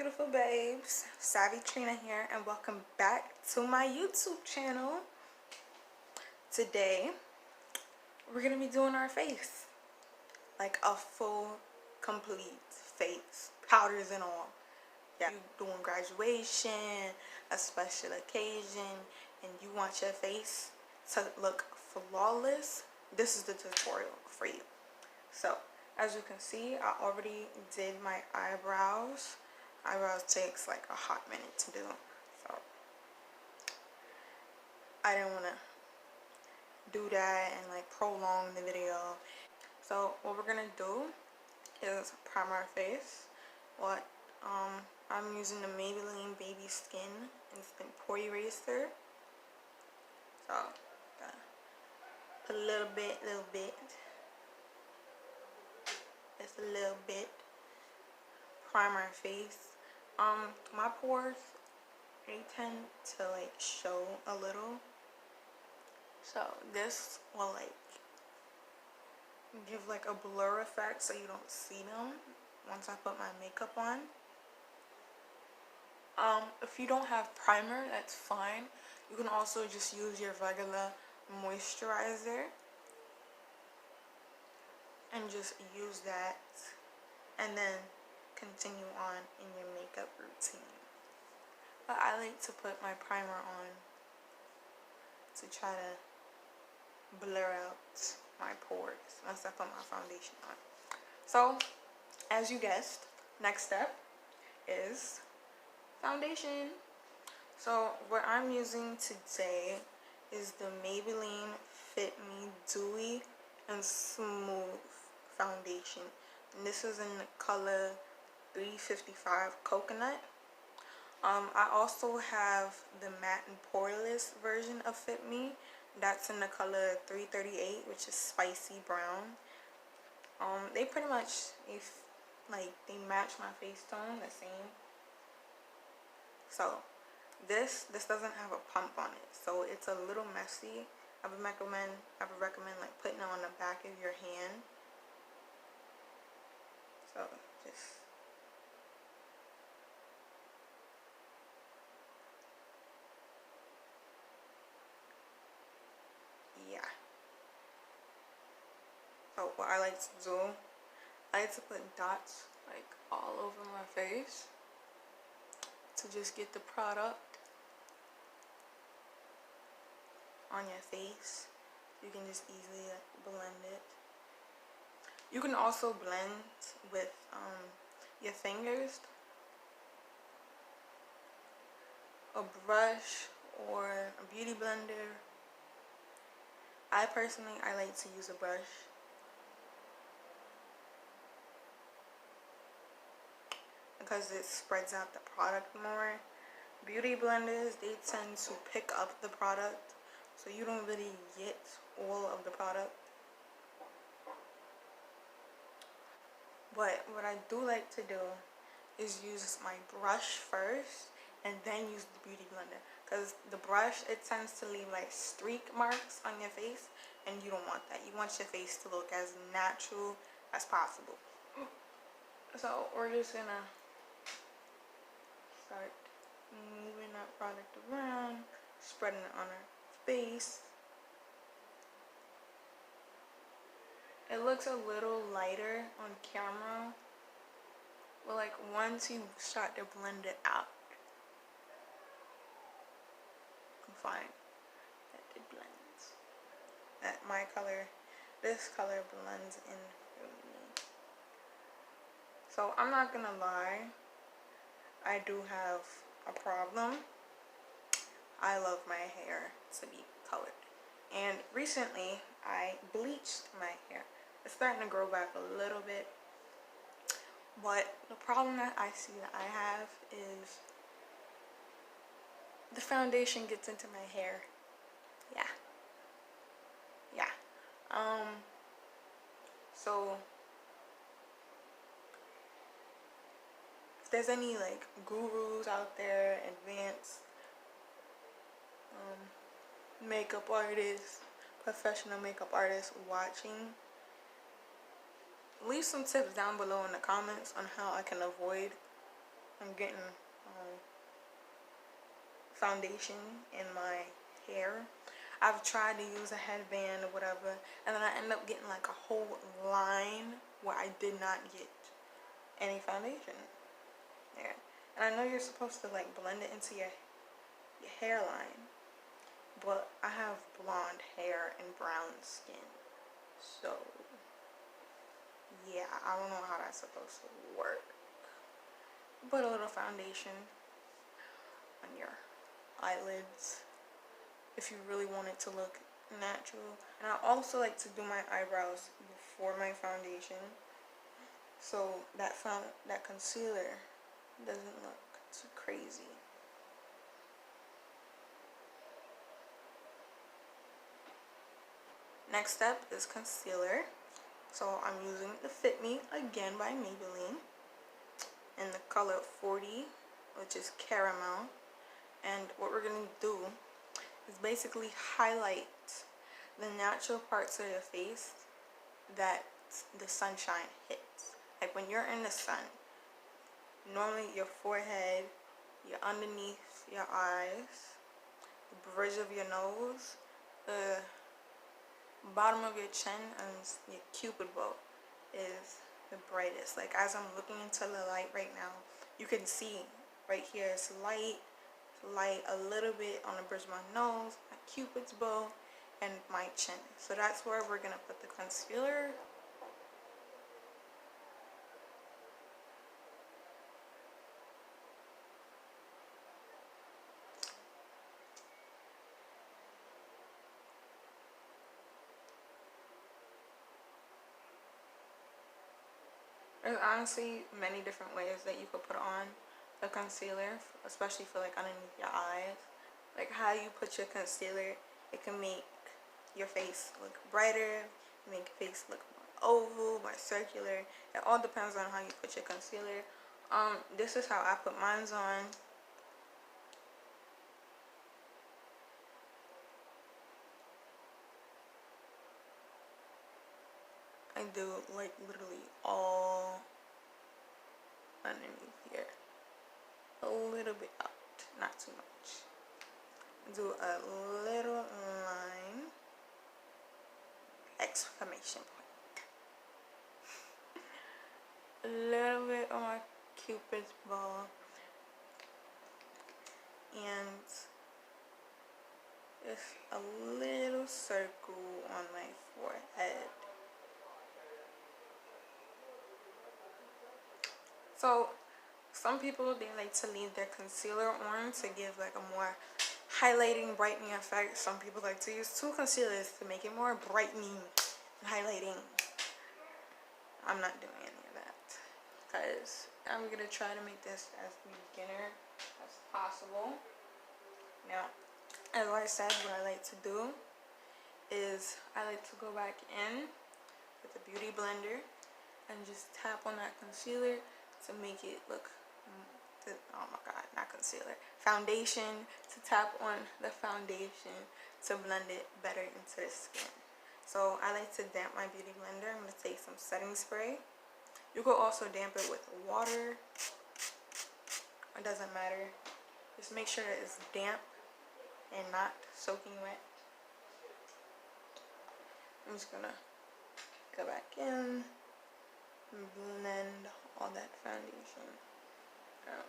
beautiful babes, Savvy Trina here, and welcome back to my YouTube channel. Today we're gonna be doing our face, like a full complete face, powders and all. Yeah, you doing graduation, a special occasion, and you want your face to look flawless, this is the tutorial for you. So as you can see, I already did my eyebrows. Eyebrows takes like a hot minute to do, so I didn't want to do that and like prolong the video. So what we're gonna do is prime our face. I'm using the Maybelline Baby Skin Instant Pore Eraser. So put a little bit, just a little bit. Prime our face. My pores, they tend to like show a little, so this will like give like a blur effect so you don't see them once I put my makeup on. If you don't have primer, that's fine. You can also just use your regular moisturizer and just use that, and then continue on in your makeup routine. But I like to put my primer on to try to blur out my pores once I put my foundation on. So as you guessed, next step is foundation. So what I'm using today is the Maybelline FIT Me Dewy and Smooth foundation, and this is in the color 355 Coconut. I also have the matte and poreless version of Fit Me. That's in the color 338, which is spicy brown. They pretty much, they match my face tone the same. So this doesn't have a pump on it, so it's a little messy. I would recommend like putting it on the back of your hand. So just yeah. So what I like to do, I like to put dots like all over my face to just get the product on your face. You can just easily blend it. You can also blend with your fingers, a brush, or a beauty blender. I like to use a brush because it spreads out the product more. Beauty blenders, they tend to pick up the product, so you don't really get all of the product. But what I do like to do is use my brush first and then use the beauty blender, because the brush, it tends to leave like streak marks on your face, and you don't want that. You want your face to look as natural as possible. So we're just gonna start moving that product around, spreading it on our face. It looks a little lighter on camera, but like once you start to blend it out, you can find that it blends. That my color, this color blends in really. So I'm not gonna lie, I do have a problem. I love my hair to be colored, and recently I bleached my hair. It's starting to grow back a little bit, but the problem that I see that I have is the foundation gets into my hair. Yeah. So if there's any like gurus out there, advanced makeup artists, professional makeup artists watching, leave some tips down below in the comments on how I can avoid I'm getting foundation in my hair. I've tried to use a headband or whatever, and then I end up getting like a whole line where I did not get any foundation there. And I know you're supposed to like blend it into your hairline, but I have blonde hair and brown skin, so yeah, I don't know how that's supposed to work. Put a little foundation on your eyelids if you really want it to look natural. And I also like to do my eyebrows before my foundation, so that concealer doesn't look too crazy. Next step is concealer. So I'm using the Fit Me again by Maybelline in the color 40, which is caramel. And what we're going to do is basically highlight the natural parts of your face that the sunshine hits. Like when you're in the sun, normally your forehead, your underneath your eyes, the bridge of your nose, the bottom of your chin, and your cupid bow is the brightest. Like as I'm looking into the light right now, you can see right here it's light a little bit on the bridge of my nose, my cupid's bow, and my chin. So that's where we're gonna put the concealer. There's honestly many different ways that you could put on the concealer, especially for like underneath your eyes. Like how you put your concealer, it can make your face look brighter, make your face look more oval, more circular. It all depends on how you put your concealer. This is how I put mine on. I do like literally all underneath here, a little bit out, not too much. Do a little line, exclamation point, a little bit on my cupid's bow, and just a little circle on my forehead. So some people, they like to leave their concealer on to give like a more highlighting, brightening effect. Some people like to use two concealers to make it more brightening and highlighting. I'm not doing any of that because I'm going to try to make this as beginner as possible. Now, as I said, what I like to do is I like to go back in with a beauty blender and just tap on that concealer to make it look, oh my god, not concealer, foundation, to tap on the foundation to blend it better into the skin. So I like to damp my beauty blender. I'm going to take some setting spray. You could also damp it with water. It doesn't matter. Just make sure that it's damp and not soaking wet. I'm just going to go back in and blend all that foundation out.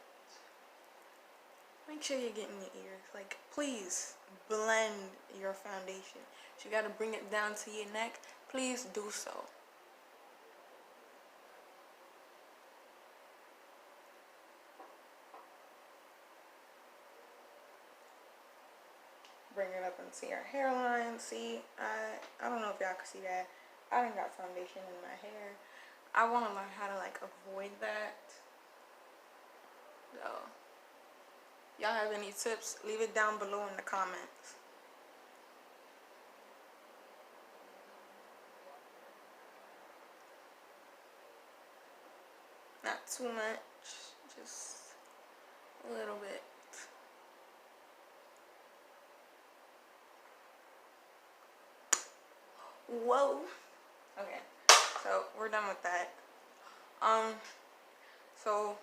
Make sure you're getting your ears. Like, please blend your foundation. If you gotta bring it down to your neck, please do so. Bring it up into your hairline. See, I don't know if y'all can see that. I done got foundation in my hair. I want to learn how to like avoid that. So, y'all have any tips? Leave it down below in the comments. Not too much, just a little bit. Whoa. Okay, so we're done with that. So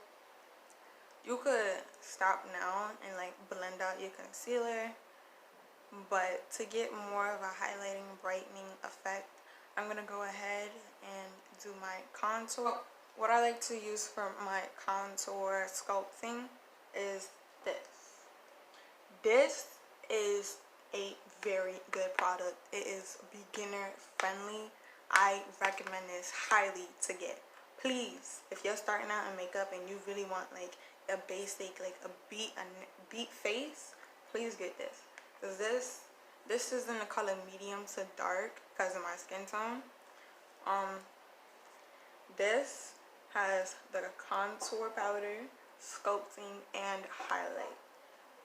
You could stop now and like blend out your concealer, but to get more of a highlighting, brightening effect, I'm gonna go ahead and do my contour. What I like to use for my contour sculpting is this. This is a very good product. It is beginner friendly. I recommend this highly to get. Please, if you're starting out in makeup and you really want like a basic, like a beat face, please get this. Because this is in the color medium to dark because of my skin tone. This has the contour powder, sculpting, and highlight.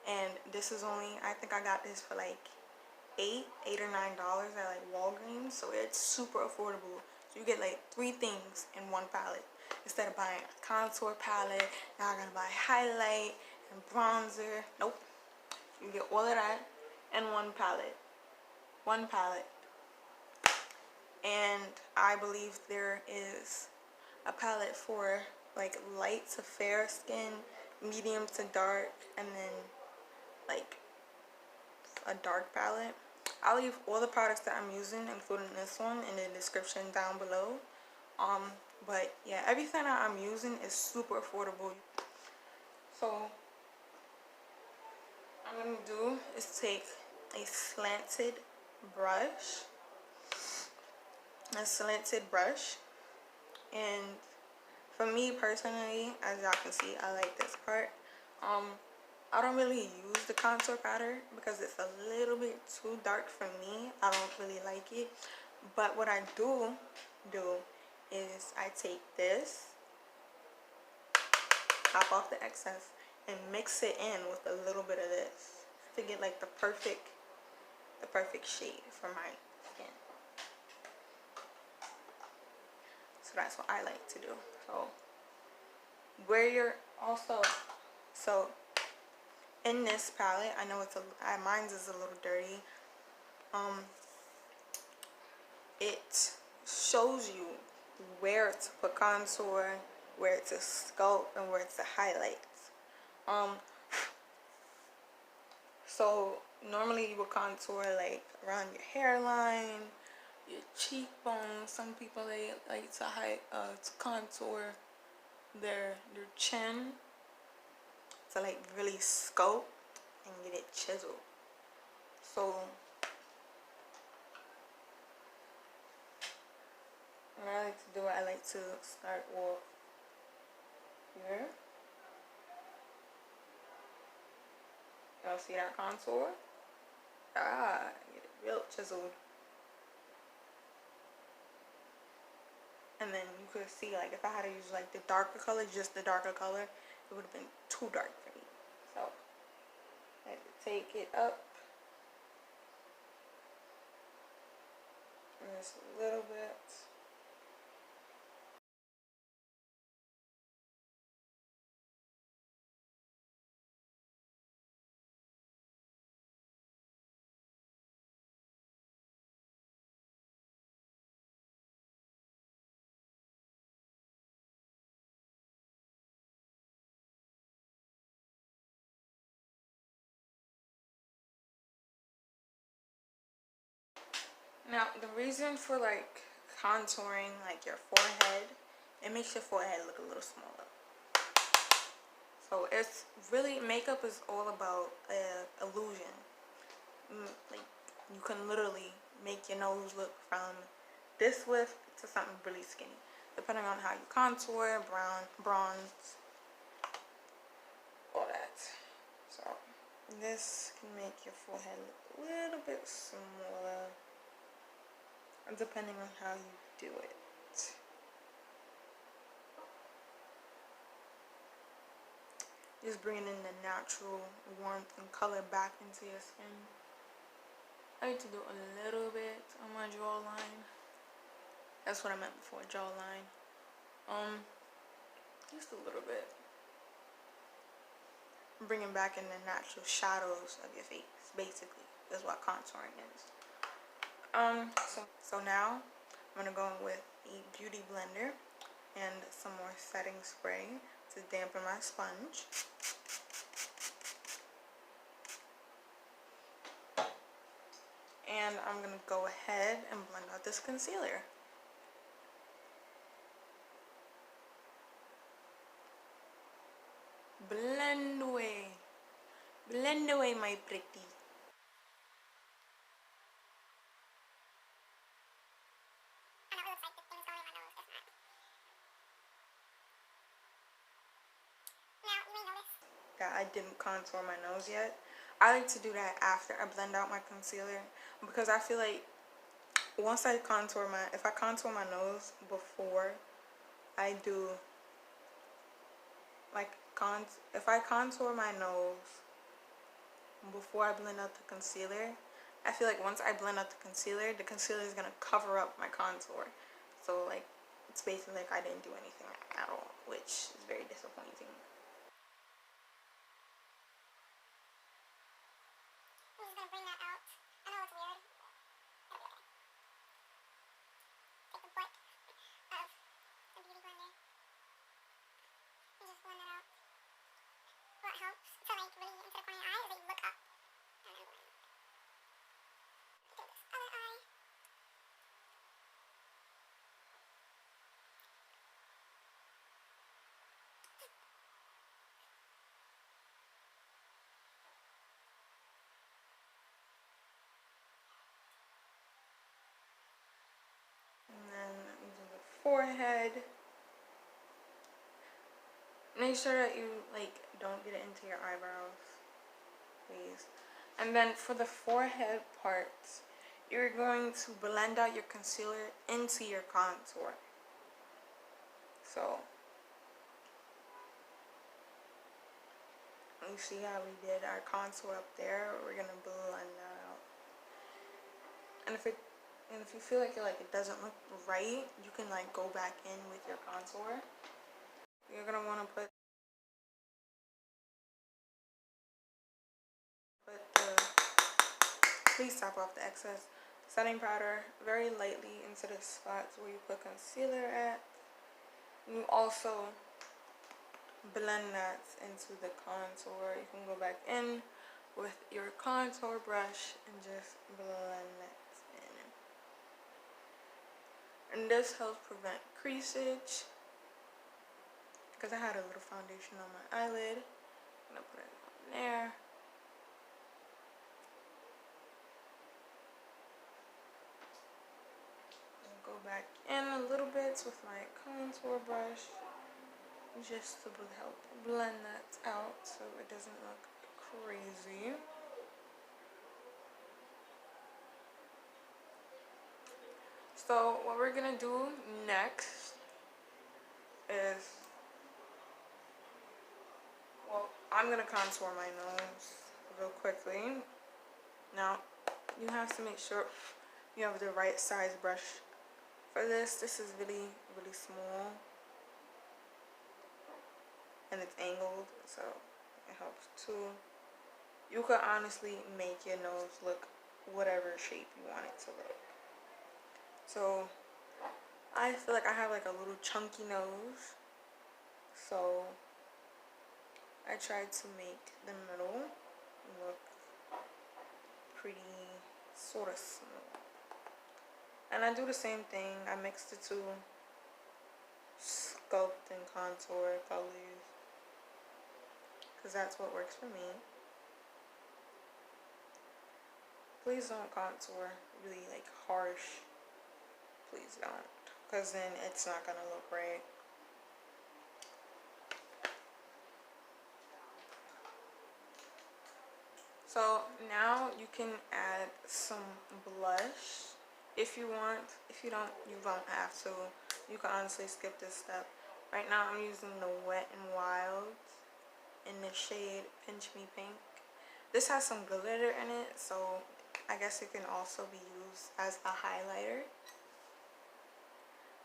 And this is only, I think I got this for like $8 or $9 at like Walgreens, so it's super affordable. So you get like 3 things in one palette instead of buying a contour palette. Now I gotta buy highlight and bronzer. Nope, you get all of that in one palette. And I believe there is a palette for like light to fair skin, medium to dark, and then like a dark palette. I'll leave all the products that I'm using, including this one, in the description down below. But yeah, everything that I'm using is super affordable. So what I'm gonna do is take a slanted brush, and for me personally, as y'all can see, I like this part. I don't really use the contour powder because it's a little bit too dark for me. I don't really like it. But what I do is I take this, top off the excess, and mix it in with a little bit of this to get like the perfect shade for my skin. So that's what I like to do. So where you're also, so in this palette, I know it's mine's is a little dirty. It shows you where to put contour, where to sculpt, and where to highlight. So normally you would contour like around your hairline, your cheekbones. Some people they like to contour their chin to like really sculpt and get it chiseled. So what I like to do, I like to start off here. Y'all see that contour? Get it real chiseled. And then you could see, like, if I had to use like the darker color, just the darker color, it would have been too dark for me. So I had to take it up just a little bit. Now, the reason for like contouring like your forehead, it makes your forehead look a little smaller. So it's really, makeup is all about illusion. Like you can literally make your nose look from this width to something really skinny, depending on how you contour, bronze, all that. So this can make your forehead look a little bit smaller, depending on how you do it. Just bringing in the natural warmth and color back into your skin. I like to do a little bit on my jawline. That's what I meant before, jawline. Just a little bit. Bringing back in the natural shadows of your face, basically, is what contouring is. So now I'm gonna go in with a beauty blender and some more setting spray to dampen my sponge. And I'm going to go ahead and blend out this concealer. Blend away. Blend away, my pretty. That I didn't contour my nose yet. I like to do that after I blend out my concealer, because I feel like once I contour if I contour my nose before I do, like, if I contour my nose before I blend out the concealer, I feel like once I blend out the concealer is gonna cover up my contour. So, like, it's basically like I didn't do anything at all, which is very disappointing. I'm just gonna bring that out. I know it's weird. Take the butt of the beauty blender and just blend it out. What helps to, like, really into the corner of your eye is that you look up. And then blend. Do this other eye. And then do the forehead. Make sure that you, like, don't get it into your eyebrows, please. And then for the forehead parts, you're going to blend out your concealer into your contour. So, you see how we did our contour up there? We're gonna blend that out. And if you feel like it doesn't look right, you can, like, go back in with your contour. You're gonna want to put the, please tap off the excess setting powder very lightly into the spots where you put concealer at. And you also blend that into the contour. You can go back in with your contour brush and just blend that in. And this helps prevent creasage, because I had a little foundation on my eyelid. I'm gonna put it on there. And go back in a little bit with my contour brush, just to help blend that out so it doesn't look crazy. So what we're gonna do next is, well, I'm gonna contour my nose real quickly. Now, you have to make sure you have the right size brush for this. This is really, really small, and it's angled, so it helps too. You could honestly make your nose look whatever shape you want it to look. So I feel like I have like a little chunky nose, so I tried to make the middle look pretty sort of small. And I do the same thing. I mix the two, sculpt and contour colors, because that's what works for me. Please don't contour really like harsh. Please don't, because then it's not gonna look right. So now you can add some blush if you want. If you don't, you don't have to. You can honestly skip this step. Right now I'm using the Wet n Wild in the shade Pinch Me Pink. This has some glitter in it, so I guess it can also be used as a highlighter.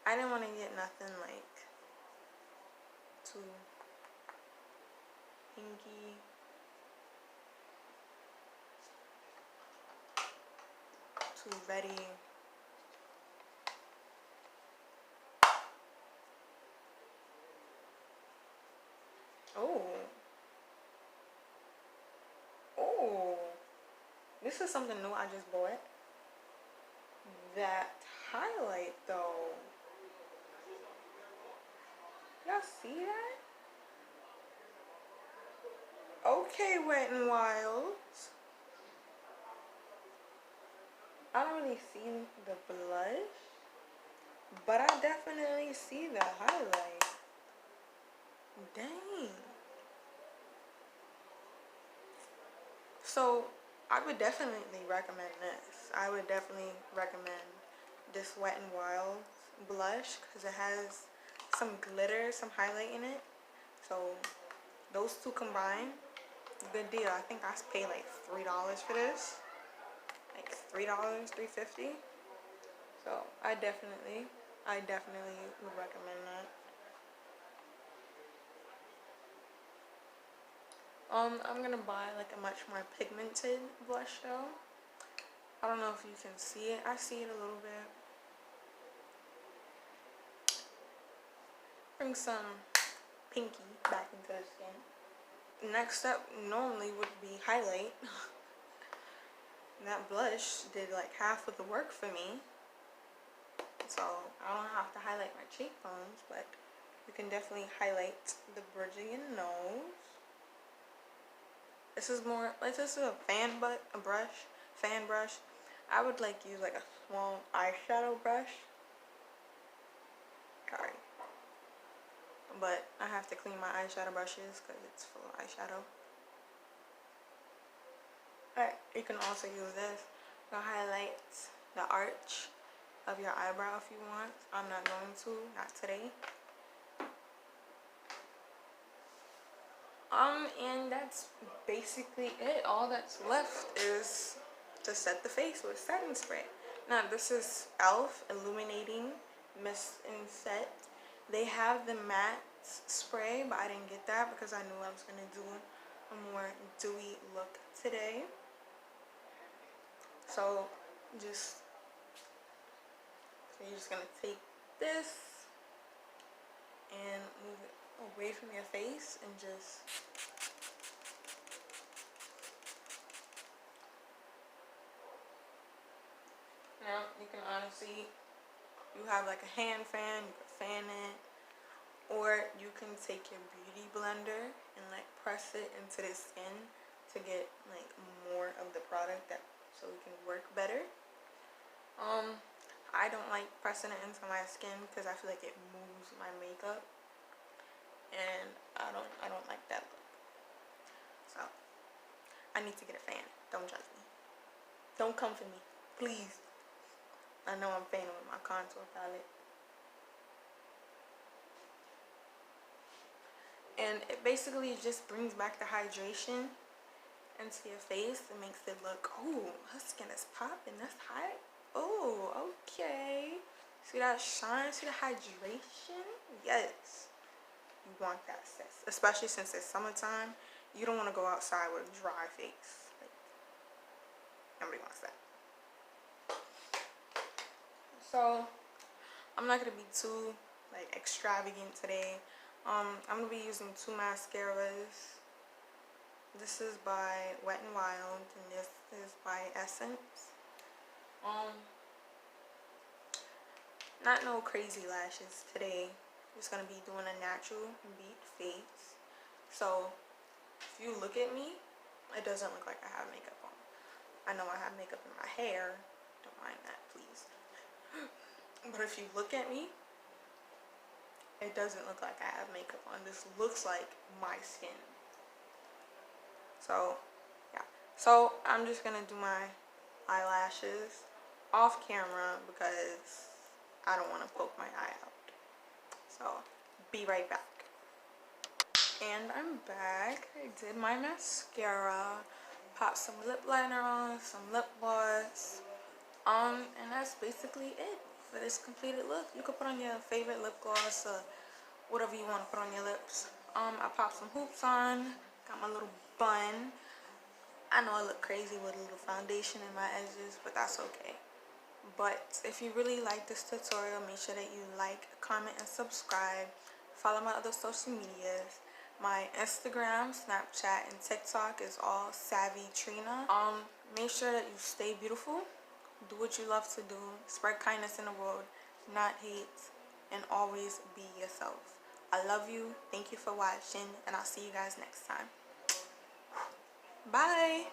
I didn't want to get nothing like too pinky. Too ready. Oh. Oh. This is something new I just bought. That highlight though. Y'all see that? Okay, Wet n Wild. I don't really see the blush, but I definitely see the highlight. Dang. So I would definitely recommend this. I would definitely recommend this Wet n Wild blush because it has some glitter, some highlight in it. So those two combined, good deal. I think I paid like $3 for this. Like $3, $3.50. So I definitely would recommend that. I'm gonna buy like a much more pigmented blush though. I don't know if you can see it. I see it a little bit. Bring some pinky back into the skin. Next up normally would be highlight. That blush did like half of the work for me. So I don't have to highlight my cheekbones, but you can definitely highlight the bridge of your nose. This is more like, this is a fan brush. I would like use like a small eyeshadow brush. Sorry. But I have to clean my eyeshadow brushes because it's full of eyeshadow. Alright, you can also use this to highlight the arch of your eyebrow if you want. I'm not going to, not today. And that's basically it. All that's left is to set the face with setting spray. Now this is e.l.f. Illuminating Mist and Set. They have the matte spray, but I didn't get that because I knew I was gonna do a more dewy look today. So you're just gonna take this and move it away from your face and just now you can honestly, you have like a hand fan, you can fan it, or you can take your beauty blender and like press it into the skin to get like more of the product that so it can work better. I don't like pressing it into my skin because I feel like it moves my makeup, and I don't like that look. So I need to get a fan. Don't judge me. Don't come for me, please. I know I'm fanning with my contour palette. And it basically just brings back the hydration into your face. It makes it look, oh, her skin is popping. That's hot. Oh, okay. See that shine? See the hydration? Yes. You want that, sis. Especially since it's summertime. You don't want to go outside with a dry face. Like, nobody wants that. So, I'm not going to be too like extravagant today. I'm going to be using two mascaras. This is by Wet n Wild and this is by Essence. Not no crazy lashes today. Just gonna be doing a natural beat face. So if you look at me, it doesn't look like I have makeup on. I know I have makeup in my hair. Don't mind that, please. But if you look at me, it doesn't look like I have makeup on. This looks like my skin. So yeah. So I'm just gonna do my eyelashes off camera because I don't want to poke my eye out. So be right back. And I'm back. I did my mascara, popped some lip liner on, some lip gloss, and that's basically it for this completed look. You could put on your favorite lip gloss or whatever you want to put on your lips. I popped some hoops on, got my little bun. I know I look crazy with a little foundation in my edges, but that's okay. But if you really like this tutorial, make sure that you like, comment, and subscribe. Follow my other social medias. My Instagram, Snapchat, and TikTok is all Savvy Trina. Make sure that you stay beautiful, do what you love to do, spread kindness in the world, not hate, and always be yourself. I love you. Thank you for watching, and I'll see you guys next time. Bye.